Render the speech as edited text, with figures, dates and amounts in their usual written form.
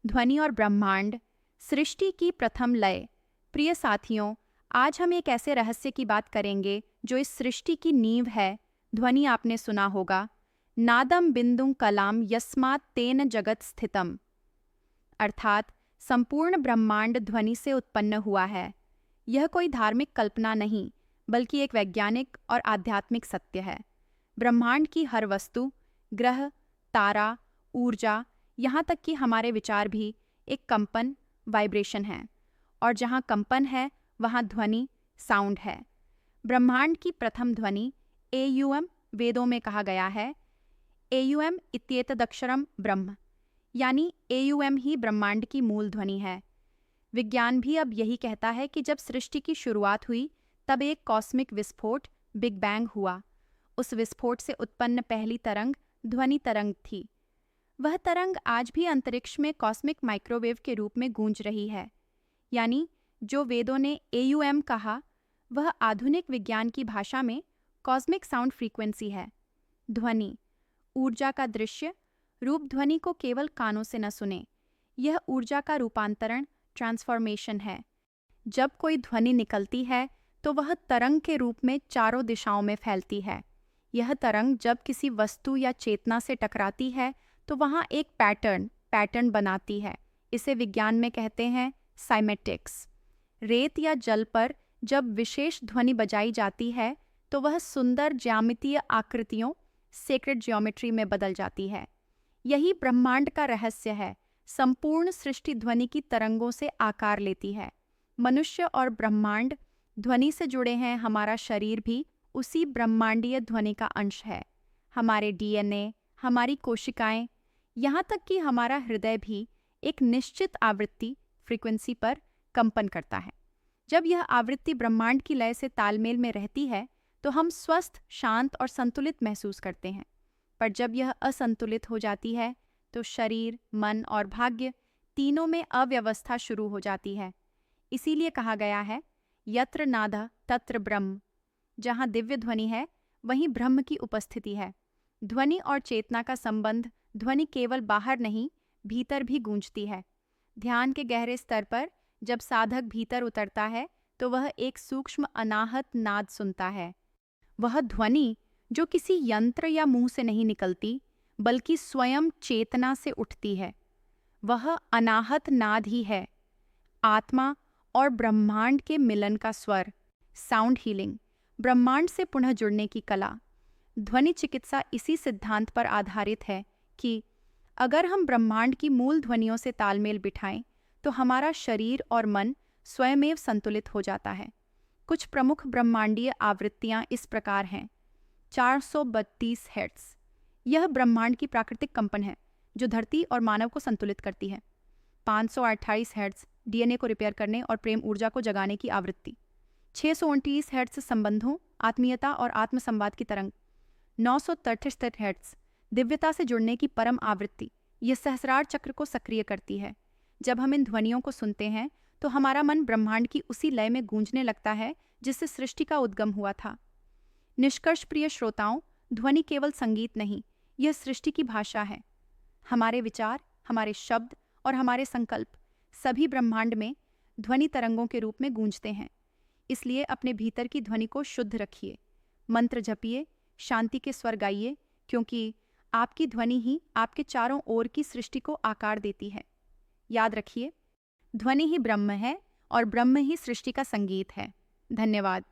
ध्वनि और ब्रह्मांड, सृष्टि की प्रथम लय। प्रिय साथियों, आज हम एक ऐसे रहस्य की बात करेंगे जो इस सृष्टि की नींव है। ध्वनि आपने सुना होगा, नादम बिंदुं कलाम यस्मात् तेन जगत स्थितम, अर्थात संपूर्ण ब्रह्मांड ध्वनि से उत्पन्न हुआ है। यह कोई धार्मिक कल्पना नहीं, बल्कि एक वैज्ञानिक और आध्यात्मिक सत्य है। ब्रह्मांड की हर वस्तु, ग्रह, तारा, ऊर्जा, यहाँ तक कि हमारे विचार भी एक कंपन, वाइब्रेशन है। और जहाँ कंपन है, वहाँ ध्वनि, साउंड है। ब्रह्मांड की प्रथम ध्वनि एयुएम वेदों में कहा गया है। एयुएम इत्येतदक्षरम ब्रह्म, यानी एयुएम ही ब्रह्मांड की मूल ध्वनि है। विज्ञान भी अब यही कहता है कि जब सृष्टि की शुरुआत हुई, तब एक कॉस्मिक विस्फोट, बिग बैंग हुआ। उस विस्फोट से उत्पन्न पहली तरंग ध्वनि तरंग थी। वह तरंग आज भी अंतरिक्ष में कॉस्मिक माइक्रोवेव के रूप में गूंज रही है। यानी जो वेदों ने एयुएम कहा, वह आधुनिक विज्ञान की भाषा में कॉस्मिक साउंड फ्रीक्वेंसी है। ध्वनि, ऊर्जा का दृश्य रूप। ध्वनि को केवल कानों से न सुने, यह ऊर्जा का रूपांतरण, ट्रांसफॉर्मेशन है। जब कोई ध्वनि निकलती है तो वह तरंग के रूप में चारों दिशाओं में फैलती है। यह तरंग जब किसी वस्तु या चेतना से टकराती है तो वहाँ एक पैटर्न बनाती है। इसे विज्ञान में कहते हैं साइमेटिक्स। रेत या जल पर जब विशेष ध्वनि बजाई जाती है तो वह सुंदर ज्यामितीय आकृतियों, सेक्रेड ज्योमेट्री में बदल जाती है। यही ब्रह्मांड का रहस्य है। संपूर्ण सृष्टि ध्वनि की तरंगों से आकार लेती है। मनुष्य और ब्रह्मांड ध्वनि से जुड़े हैं। हमारा शरीर भी उसी ब्रह्मांडीय ध्वनि का अंश है। हमारे डीएनए, हमारी कोशिकाएं, यहाँ तक कि हमारा हृदय भी एक निश्चित आवृत्ति, फ्रीक्वेंसी पर कंपन करता है। जब यह आवृत्ति ब्रह्मांड की लय से तालमेल में रहती है तो हम स्वस्थ, शांत और संतुलित महसूस करते हैं। पर जब यह असंतुलित हो जाती है तो शरीर, मन और भाग्य तीनों में अव्यवस्था शुरू हो जाती है। इसीलिए कहा गया है, यत्र नादः तत्र ब्रह्म। जहाँ दिव्य ध्वनि है, वहीं ब्रह्म की उपस्थिति है। ध्वनि और चेतना का संबंध, ध्वनि केवल बाहर नहीं, भीतर भी गूंजती है। ध्यान के गहरे स्तर पर जब साधक भीतर उतरता है तो वह एक सूक्ष्म अनाहत नाद सुनता है। वह ध्वनि जो किसी यंत्र या मुंह से नहीं निकलती, बल्कि स्वयं चेतना से उठती है, वह अनाहत नाद ही है। आत्मा और ब्रह्मांड के मिलन का स्वर, साउंड हीलिंग, ब्रह्मांड से पुनः जुड़ने की कला। ध्वनि चिकित्सा इसी सिद्धांत पर आधारित है कि अगर हम ब्रह्मांड की मूल ध्वनियों से तालमेल बिठाएं तो हमारा शरीर और मन स्वयमेव संतुलित हो जाता है। कुछ प्रमुख ब्रह्मांडीय आवृत्तियां इस प्रकार हैं। 432 हर्ट्ज, यह ब्रह्मांड की प्राकृतिक कंपन है जो धरती और मानव को संतुलित करती है। 528 हर्ट्ज, डीएनए को रिपेयर करने और प्रेम ऊर्जा को जगाने की आवृत्ति। 629 हर्ट्ज, संबंधों, आत्मीयता और आत्मसंवाद की तरंग। 933 हर्ट्ज, दिव्यता से जुड़ने की परम आवृत्ति। यह सहस्रार चक्र को सक्रिय करती है। जब हम इन ध्वनियों को सुनते हैं तो हमारा मन ब्रह्मांड की उसी लय में गूंजने लगता है जिससे सृष्टि का उद्गम हुआ था। निष्कर्ष प्रिय श्रोताओं, ध्वनि केवल संगीत नहीं, यह सृष्टि की भाषा है। हमारे विचार, हमारे शब्द और हमारे संकल्प सभी ब्रह्मांड में ध्वनि तरंगों के रूप में गूंजते हैं। इसलिए अपने भीतर की ध्वनि को शुद्ध रखिए, मंत्र जपिए, शांति के स्वर गाइए, क्योंकि आपकी ध्वनि ही आपके चारों ओर की सृष्टि को आकार देती है। याद रखिए, ध्वनि ही ब्रह्म है और ब्रह्म ही सृष्टि का संगीत है। धन्यवाद।